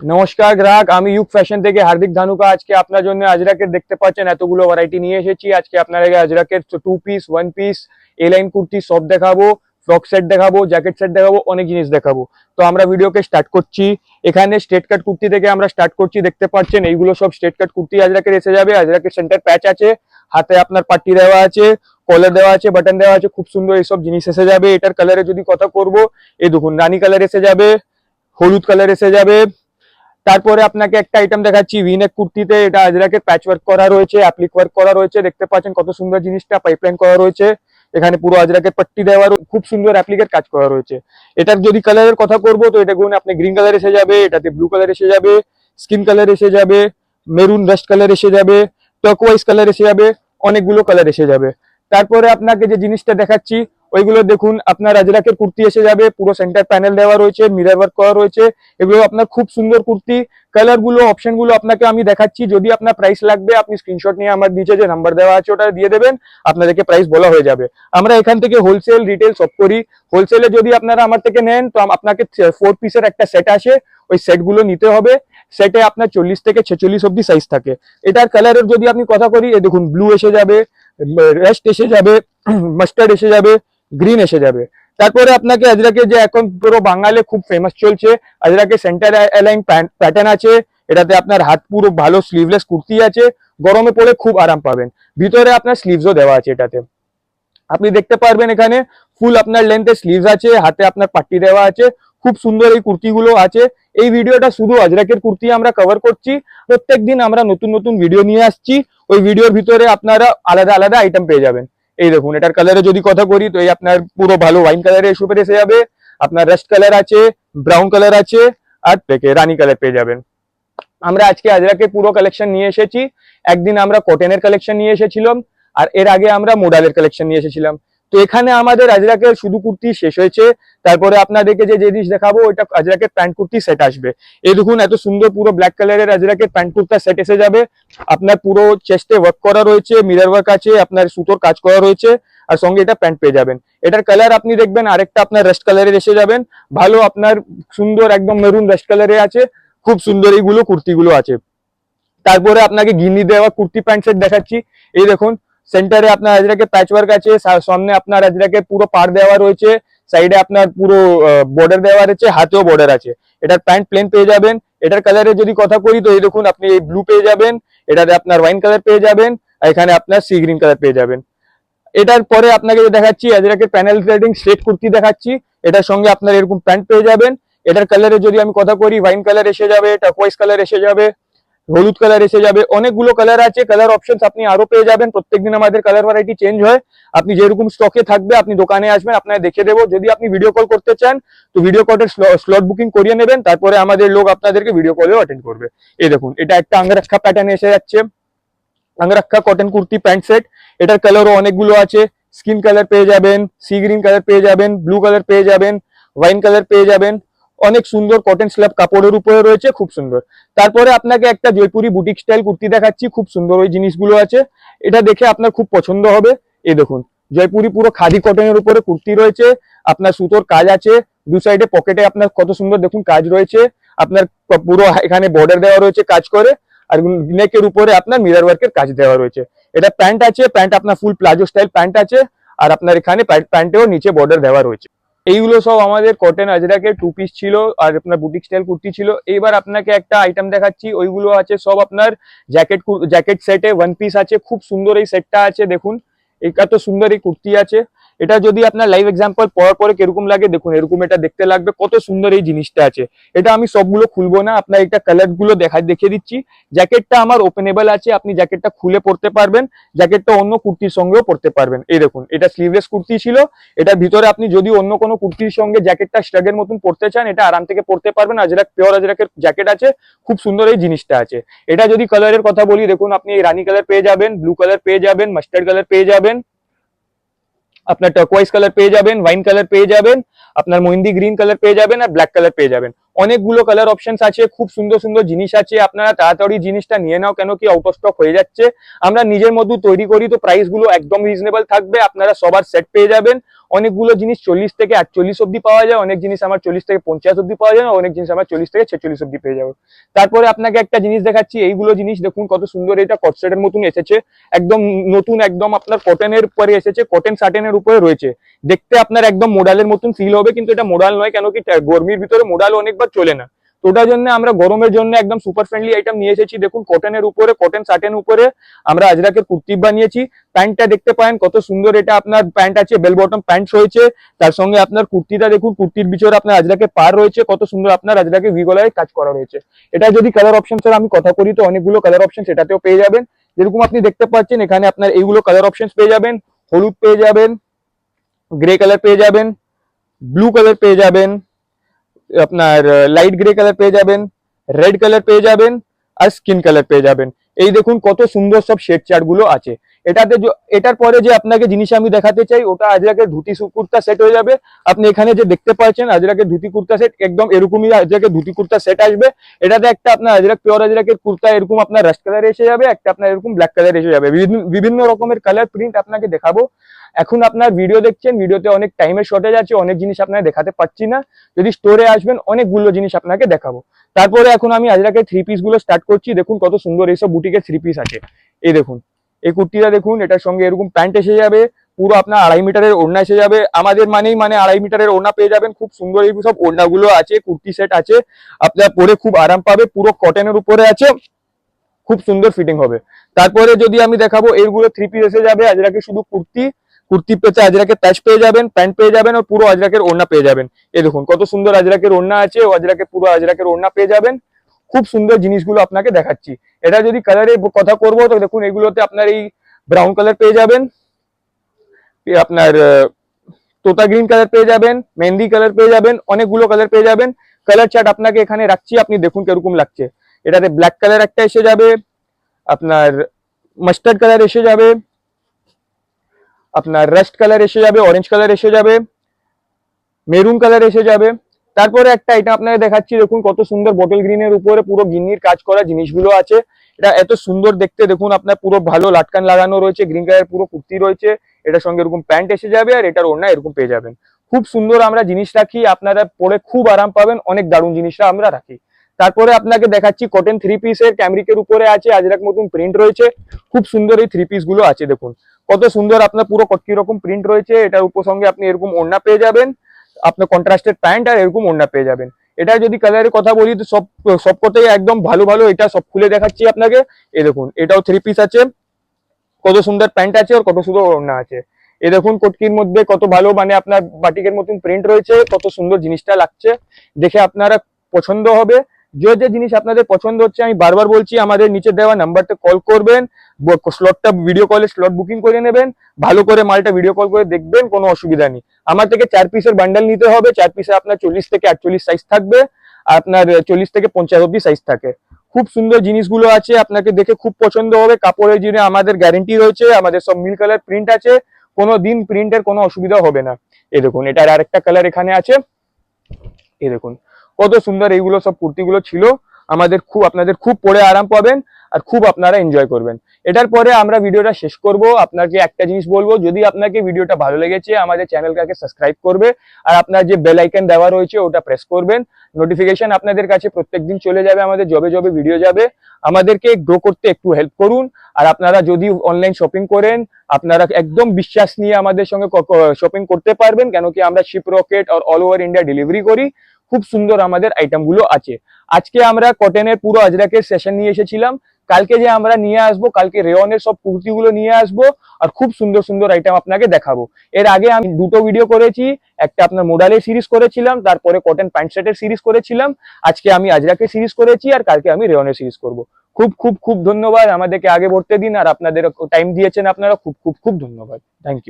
নমস্কার গ্রাহক, আমি ইউক ফ্যাশন থেকে হার্দিক ধানুকা। আজকে আপনার জন্য আজরাকের দেখতে পাচ্ছেন এতগুলো ভ্যারাইটি নিয়ে এসেছি। আজকে আপনার আগে আজরাকের 2 পিস, 1 পিস, এ লাইন কুর্তি সব দেখাবো, ফ্রক সেট দেখাবো, জ্যাকেট সেট দেখাবো, অনেক জিনিস দেখাবো। তো আমরা ভিডিওকে স্টার্ট করছি। এখানে স্ট্রেট কাট কুর্তি থেকে আমরা স্টার্ট করছি। দেখতে পাচ্ছেন এইগুলো সব স্ট্রেট কাট কুর্তি আজরাকের এসে যাবে। আজরাকের সেন্টার প্যাচ আছে, হাতে আপনার পাট্টি দেওয়া আছে, কলার দেওয়া আছে, বাটন দেওয়া আছে, খুব সুন্দর এইসব জিনিস এসে যাবে। এটার কালারে যদি কথা করবো, এই দেখুন রানী কালার এসে যাবে, হলুদ কালার এসে যাবে। তারপরে আপনাকে একটা আইটেম দেখাচ্ছি ভিনেক কুর্তিতে। এটা আজরাকের প্যাচ ওয়ার্ক করা রয়েছে, অ্যাপ্লিক ওয়ার্ক করা রয়েছে। দেখতে পাচ্ছেন কত সুন্দর জিনিসটা, পাইপলাইন করা রয়েছে। এখানে পুরো আজরাকের পট্টি দেওয়া, খুব সুন্দর অ্যাপ্লিকের কাজ করা রয়েছে। এটার যদি কালারের কথা করবো তো এটা গুণ আপনি গ্রিন কালার এসে যাবে, এটাতে ব্লু কালার এসে যাবে, স্কিন কালার এসে যাবে, মেরুন রাস্ট কালার এসে যাবে, টার্কোয়াইজ কালার এসে যাবে, অনেকগুলো কালার এসে যাবে। তারপরে আপনাকে যে জিনিসটা দেখাচ্ছি ওইগুলো দেখুন, আপনার আজরাকের কুর্তি এসে যাবে, পুরো সেন্টার প্যানেল দেওয়া রয়েছে, মিরর ওয়ার্ক করা রয়েছে। এগুলো আপনার খুব সুন্দর কুর্তি। কালার গুলো, অপশন গুলো আপনাকে আমি দেখাচ্ছি। যদি আপনার প্রাইস লাগবে আপনি স্ক্রিনশট নিয়ে আমার নিচে যে নাম্বার দেওয়া আছে ওটা দিয়ে দেবেন, আপনাদেরকে প্রাইস বলা হয়ে যাবে। আমরা এখান থেকে হোলসেল রিটেল সব করি। হোলসেলে যদি আপনারা আমার থেকে নেন তো আপনাকে 4 পিসের একটা সেট আসে, ওই সেট গুলো নিতে হবে। সেটে আপনার 40 থেকে 46 অব্দি সাইজ থাকে। এটার কালারের যদি আপনি কথা করি, এ দেখুন ব্লু এসে যাবে, রেস্ট এসে যাবে, মাস্টার্ড এসে যাবে, গ্রিন এসে যাবে। তারপরে আপনাকে আজরাকে যে এখন পুরো বাঙালি খুব ফেমাস চলছে, আজরাকে সেন্টার অ্যালাইন প্যাটার্ন আছে। এটাতে আপনার হাত পুরো ভালো স্লিভলেস কুর্তি আছে, গরমে পড়ে খুব আরাম পাবেন। ভিতরে আপনার স্লিভসও দেওয়া আছে। এটাতে আপনি দেখতে পারবেন এখানে ফুল আপনার লেন্থে স্লিভস আছে, হাতে আপনার পাট্টি দেওয়া আছে। খুব সুন্দর এই কুর্তিগুলো আছে। এই ভিডিওটা শুধু আজরাকের কুর্তি আমরা কভার করছি। প্রত্যেকদিন আমরা নতুন নতুন ভিডিও নিয়ে আসছি। ওই ভিডিওর ভিতরে আপনারা আলাদা আলাদা আইটেম পেয়ে যাবেন। এই দেখুন এটার কালারে যদি কথা করি তো এই আপনার পুরো ভালো ওয়াইন কালারের সুপার এসে যাবে, আপনার রাস্ট কালার আছে, ব্রাউন কালার আছে, আর থেকে রানী কালার পেয়ে যাবেন। আমরা আজকে আজরাকের পুরো কালেকশন নিয়ে এসেছি। একদিন আমরা কটনের কালেকশন নিয়ে এসেছিলাম, আর এর আগে আমরা মোডালের কালেকশন নিয়ে এসেছিলাম। তো এখানে আমাদের আজরাকের শুধু কুর্তি শেষ হয়েছে। তারপরে আপনাদেরকে যে জিনিস দেখাবো ওইটা আজরাকের প্যান্ট কুর্তি সেট আসবে। এই দেখুন এত সুন্দর পুরো ব্ল্যাক কালারের আজরাকের প্যান্ট কুর্তা সেট এসে যাবে। আপনার পুরো চেস্টে ওয়ার্ক করা রয়েছে, মিরর ওয়ার্ক আছে, আপনার সুতোর কাজ করা রয়েছে, আর সঙ্গে এটা প্যান্ট পেয়ে যাবেন। এটার কালার আপনি দেখবেন আরেকটা আপনার রেস্ট কালারের এসে যাবেন, ভালো আপনার সুন্দর একদম মেরুন রেস্ট কালারে আছে। খুব সুন্দর এইগুলো কুর্তিগুলো আছে। তারপরে আপনাকে গিন্নি দেওয়া কুর্তি প্যান্ট সেট দেখাচ্ছি। এই দেখুন সেন্টারে আপনার আজরাকে প্যাচ ওয়ার্ক আছে, সামনে আপনার আজরাকে পুরো পাড় দেওয়া রয়েছে, সাইডে আপনার পুরো বর্ডার দেওয়া রয়েছে, হাতেও বর্ডার আছে। এটার প্যান্ট প্লেন পেয়ে যাবেন। এটার কালারে যদি কথা করি তো এই দেখুন আপনি এই ব্লু পেয়ে যাবেন, এটাতে আপনার ওয়াইন কালার পেয়ে যাবেন, আর এখানে আপনার সি গ্রিন কালার পেয়ে যাবেন। এটার পরে আপনাকে যে দেখাচ্ছি আজরাকে প্যানেল থ্রেডিং স্ট্রেট কুর্তি দেখাচ্ছি। এটার সঙ্গে আপনার এরকম প্যান্ট পেয়ে যাবেন। এটার কালারে যদি আমি কথা করি, ওয়াইন কালার এসে যাবে, টার্কোয়াইজ কালার এসে যাবে, হলুদ কালার এসে যাবে, অনেকগুলো কালার আছে। কালার অপশনস আপনি আরো পেয়ে যাবেন। প্রত্যেকদিন আমাদের কালার ভ্যারাইটি চেঞ্জ হয়। আপনি যেরকম স্টকে থাকবে আপনি দোকানে আসবেন, আপনাকে দেখে দেবো। যদি আপনি ভিডিও কল করতে চান তো ভিডিও কলের স্লট বুকিং করিয়ে নেবেন, তারপরে আমাদের লোক আপনাদেরকে ভিডিও কলেও অ্যাটেন্ড করবে। এই দেখুন এটা একটা আঙ্গরাক্ষা প্যাটার্ন এসে যাচ্ছে, আঙ্গরাক্ষা কটন কুর্তি প্যান্ট সেট। এটার কালারও অনেকগুলো আছে। স্কিন কালার পেয়ে যাবেন, সি গ্রিন কালার পেয়ে যাবেন, ব্লু কালার পেয়ে যাবেন, ওয়াইন কালার পেয়ে যাবেন। অনেক সুন্দর কটন স্ল্যাব কাপড়ের উপরে রয়েছে, খুব সুন্দর। তারপরে আপনাকে একটা জয়পুরি বুটিক স্টাইল কুর্তি দেখাচ্ছি, খুব সুন্দর ওই জিনিসগুলো আছে। এটা দেখে আপনার খুব পছন্দ হবে। এই দেখুন জয়পুরি পুরো খাদি কটনের উপরে কুর্তি রয়েছে, আপনার সুতোর কাজ আছে, দু সাইডে পকেটে আপনার কত সুন্দর দেখুন কাজ রয়েছে। আপনার পুরো এখানে বর্ডার দেওয়া রয়েছে কাজ করে, আর নেকের উপরে আপনার মিরর ওয়ার্কের কাজ দেওয়া রয়েছে। এটা প্যান্ট আছে, প্যান্ট আপনার ফুল প্লাজো স্টাইল প্যান্ট আছে, আর আপনার এখানে প্যান্টেও নিচে বর্ডার দেওয়া রয়েছে। এইগুলো সব আমাদের কটন আজরাকের 2 পিস ছিল, আর আপনার বুটিক স্টাইল কুর্তি ছিল। এইবার আপনাকে একটা আইটেম দেখাচ্ছি, ওইগুলো আছে সব আপনার জ্যাকেট সেটে 1 পিস আছে। খুব সুন্দর এই সেটটা আছে, দেখুন এত সুন্দর এই কুর্তি আছে। এটা যদি আপনার লাইভ এক্সাম্পল পরার পরে কিরকম লাগে দেখুন, এরকম এটা দেখতে লাগবে। কত সুন্দর এই জিনিসটা আছে। এটা আমি সবগুলো খুলবো না, আপনার এটা কালার গুলো দেখিয়ে দিচ্ছি। জ্যাকেটটা আমার ওপেনেবল আছে, আপনি জ্যাকেটটা খুলে পড়তে পারবেন, জ্যাকেটটা অন্য কুর্তির সঙ্গেও পড়তে পারবেন। এই দেখুন এটা স্লিভলেস কুর্তি ছিল, এটার ভিতরে আপনি যদি অন্য কোনো কুর্তির সঙ্গে জ্যাকেটটা স্টাগের মতন পড়তে চান এটা আরাম থেকে পড়তে পারবেন। আজরাক পিওর আজরাকের জ্যাকেট আছে, খুব সুন্দর এই জিনিসটা আছে। এটা যদি কালারের কথা বলি দেখুন আপনি এই রানী কালার পেয়ে যাবেন, ব্লু কালার পেয়ে যাবেন, মাস্টার্ড কালার পেয়ে যাবেন, আপনার টার্কোয়াইজ কালার পেয়ে যাবেন, ওয়াইন কালার পেয়ে যাবেন, আপনার মেহেন্দি গ্রিন কালার পেয়ে যাবেন, আর ব্ল্যাক কালার পেয়ে যাবেন। অনেকগুলো কালার অপশনস আছে, খুব সুন্দর সুন্দর জিনিস আছে। আপনারা তাড়াতাড়ি জিনিসটা নিয়ে নাও, কেন কি আউট অফ স্টক হয়ে যাচ্ছে। আমরা নিজের মধ্যে তৈরি করি, তো প্রাইস গুলো একদম রিজনেবল থাকবে। আপনারা সবার সেট পেয়ে যাবেন, অনেকগুলো জিনিস 40 থেকে 48 অব্দি পাওয়া যায়, অনেক জিনিস আমার 40 থেকে 50 অব্দি পাওয়া যায়, অনেক জিনিস আমার 40 থেকে 46 অব্দি পেয়ে যাবে। তারপরে আপনাকে একটা জিনিস দেখাচ্ছি, এইগুলো জিনিস দেখুন কত সুন্দর, এটা কটসেটের মতন এসেছে, একদম নতুন, একদম আপনার কটনের উপরে এসেছে, কটন সাটেনের উপরে রয়েছে। দেখতে আপনার একদম মোডালের মতন ফিল হবে, কিন্তু এটা মোডাল নয়, কেন কি গরমির ভিতরে মোডাল অনেকবার চলে না। তো ওটার জন্য আমরা গরমের জন্য একদম সুপার ফ্রেন্ডলি আইটেম নিয়ে এসেছি। দেখুন কটনের উপরে, কটন সাটেন উপরে আমরা আজরাকের কুর্তি বানিয়েছি। প্যান্টটা দেখতে পারেন কত সুন্দর, এটা আপনার প্যান্ট আছে, বেল বটম প্যান্ট রয়েছে, তার সঙ্গে আপনার কুর্তিটা দেখুন, কুর্তির ভিতরে আপনার আজরাকের পার রয়েছে, কত সুন্দর আপনার আজরাকে ভি গলায় কাজ করা রয়েছে। এটা যদি কালার অপশনস এর আমি কথা করি তো অনেকগুলো কালার অপশন এটাতেও পেয়ে যাবেন। যেরকম আপনি দেখতে পাচ্ছেন এখানে আপনার এইগুলো কালার অপশনস পেয়ে যাবেন, হলুদ পেয়ে যাবেন, গ্রে কালার পেয়ে যাবেন, ব্লু কালার পেয়ে যাবেন, আপনার লাইট গ্রে কালার পেয়ে যাবেন, রেড কালার পেয়ে যাবেন, আর স্কিন কালার পেয়ে যাবেন। এই দেখুন কত সুন্দর সব শেড চার্ট গুলো আছে। এটার পরে যে আপনাকে জিনিস আমি দেখাতে চাই, ওটা আজরাকের ধুতি কুর্তা সেট হয়ে যাবে। আপনি এখানে যে দেখতে পাচ্ছেন আজরাকের ধুতি কুর্তা সেট, একদম এরকমই আজরাকের ধুতি কুর্তা সেট আসবে। এটাতে একটা আপনার আজরাক পিওর আজরাকের কুর্তা এরকম আপনার রাস্ট কালার এসে যাবে, একটা আপনার এরকম ব্ল্যাক কালার এসে যাবে। বিভিন্ন রকমের কালার প্রিন্ট আপনাকে দেখাবো। এখন আপনার ভিডিও দেখছেন, ভিডিওতে অনেক টাইমের শর্টেজ আছে, অনেক জিনিস আপনাকে দেখাতে পাচ্ছি না। যদি স্টোরে আসবেন অনেকগুলো জিনিস আপনাকে দেখাবো। তারপরে এখন আমি আজরাকের থ্রি পিস গুলো স্টার্ট করছি। দেখুন কত সুন্দর এইসব বুটিকের থ্রি পিস আছে। এই দেখুন এই কুর্তিটা দেখুন, এটার সঙ্গে এরকম প্যান্ট এসে যাবে, পুরো আপনার 2.5 মিটারের ওড়না এসে যাবে। আমাদের মানে 2.5 মিটারের ওড়না পেয়ে যাবেন। খুব সুন্দর এই সব ওড়নাগুলো আছে, কুর্তি সেট আছে, আপনার পরে খুব আরাম পাবে, পুরো কটনের উপরে আছে, খুব সুন্দর ফিটিং হবে। তারপরে যদি আমি দেখাবো, এইগুলো থ্রি পিস এসে যাবে আজরাকে শুধু কুর্তি, কুর্তি পেতে আজরাকের প্যাচ পেয়ে যাবেন, প্যান্ট পেয়ে যাবেন, আর পুরো আজরাকের ওড়না পেয়ে যাবেন। এই দেখুন কত সুন্দর আজরাকের ওড়না আছে, ও আজরাকে পুরো আজরাকের ওড়না পেয়ে যাবেন। খুব সুন্দর জিনিসগুলো আপনাকে দেখাচ্ছি। এটা যদি কালারের কথা করবো তো দেখুন এগুলোতে আপনার এই ব্রাউন কালার পেয়ে যাবেন, আপনার তোতা গ্রিন কালার পেয়ে যাবেন, মেহেন্দি কালার পেয়ে যাবেন, অনেকগুলো কালার পেয়ে যাবেন। কালার চার্ট আপনাকে এখানে রাখছি, আপনি দেখুন কিরকম লাগছে। এটাতে ব্ল্যাক কালার একটা এসে যাবে, আপনার মাস্টার্ড কালার এসে যাবে, আপনার রাস্ট কালার এসে যাবে, অরেঞ্জ কালার এসে যাবে, মেরুন কালার এসে যাবে। তারপরে একটা আইটেম আপনাকে দেখাচ্ছি, দেখুন কত সুন্দর বটল গ্রিনের উপরে পুরো গিন্নির কাজ করা জিনিসগুলো আছে। এটা এত সুন্দর দেখতে, দেখুন আপনার পুরো ভালো লাটকান লাগানো রয়েছে, গ্রিন কালার পুরো কুর্তি রয়েছে, এটার সঙ্গে এরকম প্যান্ট এসে যাবে, আর এটার ওড়না এরকম পেয়ে যাবেন। খুব সুন্দর আমরা জিনিস রাখি, আপনারা পরে খুব আরাম পাবেন, অনেক দারুণ জিনিসটা আমরা রাখি। তারপরে আপনাকে দেখাচ্ছি কটন থ্রি পিসের ক্যামরিকের উপরে আছে, আজরাক মতন প্রিন্ট রয়েছে, খুব সুন্দর এই থ্রি পিস গুলো আছে। দেখুন কত সুন্দর আপনার পুরো কটকি রকম প্রিন্ট রয়েছে, এটার উপর সঙ্গে আপনি এরকম ওড়না পেয়ে যাবেন, আপনার কন্ট্রাস্টেড প্যান্ট আর এরকম ওড়না পেয়ে যাবেন। এটা যদি কালারের কথা বলি তো সব কথাই একদম ভালো ভালো, এটা সব খুলে দেখাচ্ছি আপনাকে। এই দেখুন এটাও থ্রি পিস আছে, কত সুন্দর প্যান্ট আছে আর কত সুন্দর ওড়না আছে। এই দেখুন কটকির মধ্যে কত ভালো মানে আপনার বাটিকের মতন প্রিন্ট রয়েছে, কত সুন্দর জিনিসটা লাগছে, দেখে আপনারা পছন্দ হবে। যে যে জিনিস আপনাদের পছন্দ হচ্ছে আমি বারবার বলছি, আমাদের নিচে দেওয়া নাম্বারতে কল করবেন, স্লটটা ভিডিও কলে স্লট বুকিং করে নেবেন, ভালো করে মালটা ভিডিও কল করে দেখবেন, কোনো অসুবিধা নেই। আমার থেকে 4 পিসের বান্ডেল নিতে হবে, 4 পিসে আপনার 40 থেকে 48 সাইজ থাকবে, আপনার 40 থেকে 50 অব্দি সাইজ থাকে। খুব সুন্দর জিনিসগুলো আছে, আপনাকে দেখে খুব পছন্দ হবে। কাপড়ের জিনিস আমাদের গ্যারেন্টি রয়েছে, আমাদের সব মিল কালার প্রিন্ট আছে, কোনো দিন প্রিন্টের কোনো অসুবিধা হবে না। এই দেখুন এটার আরেকটা কালার এখানে আছে, এই দেখুন কত সুন্দর এইগুলো সব কুর্তিগুলো ছিল আমাদের, খুব আপনাদের খুব পরে আরাম পাবেন আর খুব আপনারা এনজয় করবেন। এটার পরে আমরা ভিডিওটা শেষ করব। আপনাকে একটা জিনিস বলবো, যদি আপনাকে ভিডিওটা ভালো লেগেছে আমাদের চ্যানেলটাকে সাবস্ক্রাইব করবে, আর আপনার যে বেল আইকন দেওয়া রয়েছে ওটা প্রেস করবেন। নোটিফিকেশন আপনাদের কাছে প্রত্যেকদিন চলে যাবে, আমাদের জবে জবে ভিডিও যাবে। আমাদেরকে গ্রো করতে একটু হেল্প করুন। আর আপনারা যদি অনলাইন শপিং করেন, আপনারা একদম বিশ্বাস নিয়ে আমাদের সঙ্গে শপিং করতে পারবেন, কেন কি আমরা শিপ রকেট আর অল ওভার ইন্ডিয়া ডেলিভারি করি। খুব সুন্দর আমাদের আইটেম গুলো আছে। আজকে আমরা কটনের পুরো আজরাকের সেশন নিয়ে এসেছিলাম, কালকে যে আমরা নিয়ে আসবো, কালকে রেওনের সব কুর্তিগুলো নিয়ে আসবো, আর খুব সুন্দর সুন্দর আইটেম আপনাকে দেখাবো। এর আগে আমি দুটো ভিডিও করেছি, একটা আপনার মোডালের সিরিজ করেছিলাম, তারপরে কটন প্যান্ট সেটের সিরিজ করেছিলাম। আজকে আমি আজরাকের সিরিজ করেছি, আর কালকে আমি রেওনের সিরিজ করব। খুব খুব খুব ধন্যবাদ, আমাদেরকে আগে বলতে দিন, আর আপনাদের টাইম দিয়েছেন আপনারা, খুব খুব খুব ধন্যবাদ। Thank you.